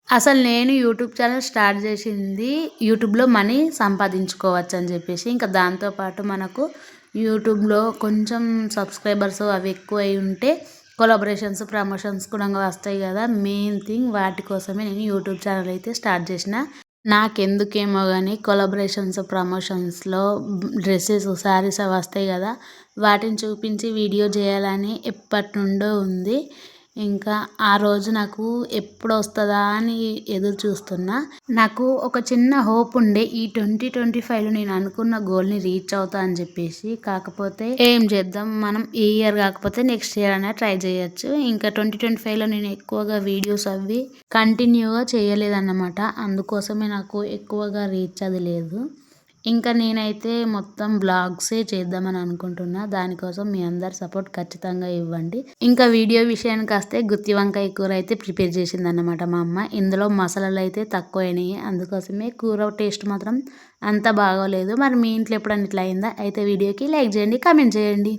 అసలు నేను YouTube channel start చేసింది యూట్యూబ్‌లో మనీ సంపాదించుకోవచ్చని జెప్పేసి. ఇంకా దాంతో పాటు మనకు యూట్యూబ్‌లో కొంచెం సబ్స్క్రైబర్స్ అవి ఎక్కువై ఉంటే కొలాబరేషన్స్, ప్రమోషన్స్ కూడా వస్తాయి గదా! మెయిన్ థింగ్ వాటి కోసమే నేను యూట్యూబ్ ఛానల్ అయితే స్టార్ట్ చేసిన. నాకెందుకేమో గాని కొలాబరేషన్స్, ప్రమోషన్స్‌లో డ్రెసెస్, శారీస్ అవి వస్తాయి గదా! వాటిని చూపించి వీడియో చేయాలని ఎప్పటినుండో ఉంది. ఇంకా ఆ రోజు నాకు ఎప్పుడొస్తదా అని ఎదురు చూస్తున్నా. నాకు ఒక చిన్న హోప్ ఉండే ఈ 2025లో నేను అనుకున్న గోల్‌ని రీచ్ అవుతా అని చెప్పేసి. కాకపోతే ఏం చేద్దాం, మనం ఈ ఇయర్ కాకపోతే నెక్స్ట్ ఇయర్ అయినా ట్రై చేయొచ్చు. ఇంకా 2025లో నేను ఎక్కువగా వీడియోస్ అవి కంటిన్యూగా చేయలేదన్నమాట. అందుకోసమే నాకు ఎక్కువగా రీచ్ అది లేదు. ఇంకా నేనైతే మొత్తం వ్లాగ్సే చేద్దామని అనుకుంటున్నా. దానికోసం మీ అందరి సపోర్ట్ ఖచ్చితంగా ఇవ్వండి. ఇంకా వీడియో విషయానికొస్తే గుత్తి వంకాయ కూర అయితే ప్రిపేర్ చేసిందన్నమాట మా అమ్మ. ఇందులో మసాలాలైతే తక్కువైనాయి. అందుకోసమే కూర టేస్ట్ మాత్రం అంత బాగోలేదు. మరి మీ ఇంట్లో ఎప్పుడన్నా ఇట్లా అయిందా? అయితే వీడియోకి లైక్ చేయండి, కామెంట్ చేయండి.